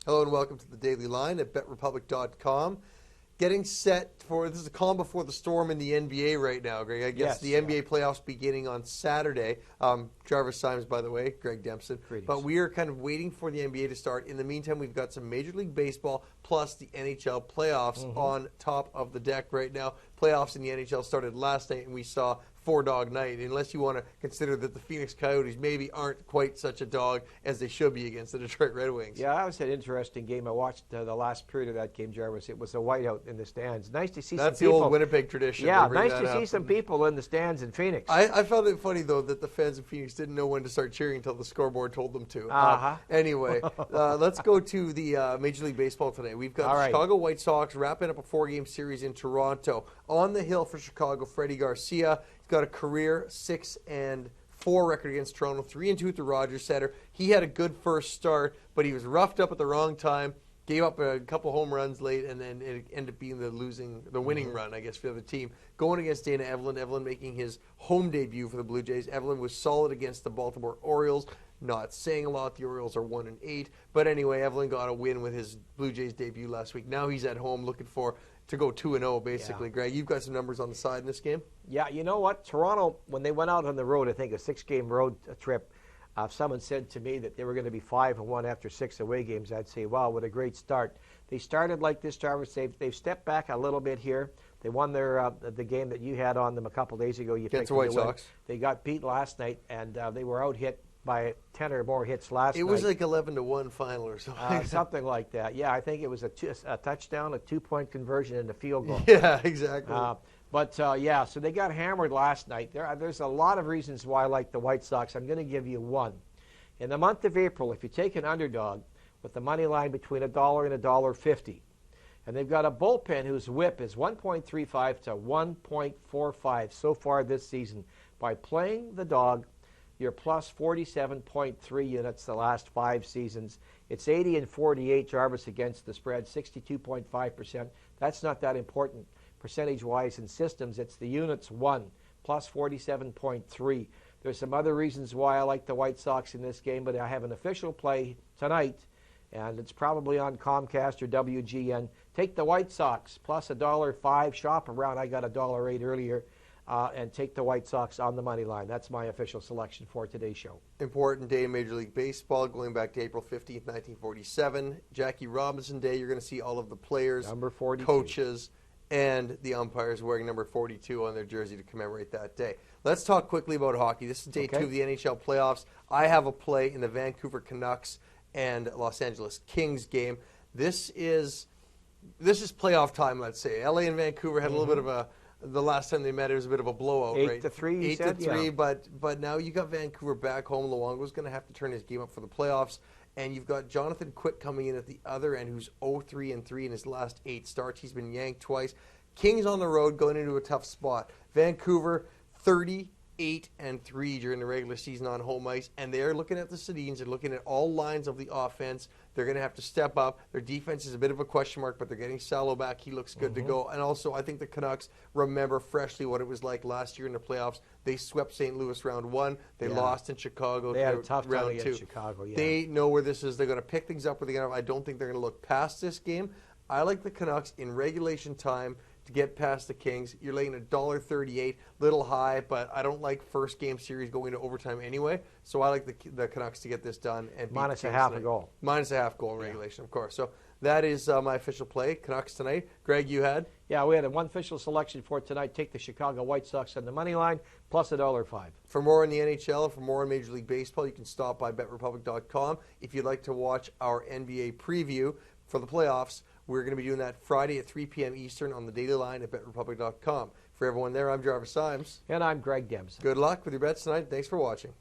Hello and welcome to the Daily Line at betrepublic.com. Getting set for, this is a calm before the storm in the NBA right now, Greg. I guess the NBA playoffs beginning on Saturday. Jarvis Symes, by the way, Greg Dempson. Greetings. But we are kind of waiting for the NBA to start. In the meantime, we've got some Major League Baseball plus the NHL playoffs on top of the deck right now. Playoffs in the NHL started last night, and we saw four-dog night, unless you want to consider that the Phoenix Coyotes maybe aren't quite such a dog as they should be against the Detroit Red Wings. Yeah, that was an interesting game. I watched the last period of that game, Jarvis. It was a whiteout in the stands. Nice to see some people. That's the old Winnipeg tradition. Yeah, nice to see some people in the stands in Phoenix. I found it funny, though, that the fans in Phoenix didn't know when to start cheering until the scoreboard told them to. Anyway, let's go to the Major League Baseball today. We've got the Chicago White Sox wrapping up a four-game series in Toronto. On the hill for Chicago, Freddie Garcia. He's got a career 6-4 record against Toronto, 3-2 at the Rogers Center. He had a good first start, but he was roughed up at the wrong time, gave up a couple home runs late, and then it ended up being the winning run, I guess, for the team. Going against Dana Evelyn, Evelyn making his home debut for the Blue Jays. Evelyn was solid against the Baltimore Orioles. Not saying a lot. The Orioles are 1-8. But anyway, Evelyn got a win with his Blue Jays debut last week. Now he's at home looking to go 2-0, basically. Greg, you've got some numbers on the side in this game? Yeah, you know what? Toronto, when they went out on the road, I think a 6-game road trip, if someone said to me that they were going to be 5-1 after 6 away games, I'd say, wow, what a great start. They started like this, Jarvis. They've stepped back a little bit here. They won the game that you had on them a couple days ago. You against the White Sox. They got beat last night, and they were out-hit by 10 or more hits last night. It was like 11-1 final or something. Something like that. Yeah, I think it was a touchdown, a 2-point conversion, and a field goal. Yeah, exactly. Yeah, so they got hammered last night. There's a lot of reasons why I like the White Sox. I'm going to give you one. In the month of April, if you take an underdog with the money line between $1 and $1.50, and they've got a bullpen whose whip is 1.35 to 1.45 so far this season, by playing the dog, you're plus 47.3 units the last 5 seasons. It's 80-48, Jarvis, against the spread, 62.5%. That's not that important percentage-wise in systems. It's the units won, plus 47.3. There's some other reasons why I like the White Sox in this game, but I have an official play tonight, and it's probably on Comcast or WGN. Take the White Sox, plus $1.05. Shop around. I got $1.08 earlier. And take the White Sox on the money line. That's my official selection for today's show. Important day in Major League Baseball, going back to April 15th, 1947. Jackie Robinson Day. You're going to see all of the players, number 42, coaches, and the umpires wearing number 42 on their jersey to commemorate that day. Let's talk quickly about hockey. This is day 2 of the NHL playoffs. I have a play in the Vancouver Canucks and Los Angeles Kings game. This is playoff time, let's say. LA and Vancouver had a little bit of the last time they met, it was a bit of a blowout, 8-3, 8-3, yeah. But now you got Vancouver back home. Luongo's going to have to turn his game up for the playoffs. And you've got Jonathan Quick coming in at the other end, who's 0-3-3 in his last 8 starts. He's been yanked twice. Kings on the road going into a tough spot. Vancouver, 38-3 during the regular season on home ice, and they're looking at the Sedins and looking at all lines of the offense. They're going to have to step up. Their defense is a bit of a question mark, but they're getting Salo back. He looks good to go. And also, I think the Canucks remember freshly what it was like last year in the playoffs. They swept St. Louis round 1. They lost in Chicago. They had a tough round time 2. in Chicago. Yeah. They know where this is. They're going to pick things up where they're going to. I don't think they're going to look past this game. I like the Canucks in regulation time to get past the Kings. You're laying $1.38, little high, but I don't like first game series going to overtime anyway. So I like the Canucks to get this done and beat minus the a Kings half tonight. a goal. Minus a half goal in regulation, of course. So that is my official play. Canucks tonight. Greg, you had? Yeah, we had one official selection for tonight. Take the Chicago White Sox on the money line, plus $1.05. For more on the NHL, for more on Major League Baseball, you can stop by betrepublic.com. If you'd like to watch our NBA preview for the playoffs, we're going to be doing that Friday at 3 p.m. Eastern on the Daily Line at betrepublic.com. For everyone there, I'm Jarvis Symes. And I'm Greg Dempson. Good luck with your bets tonight. Thanks for watching.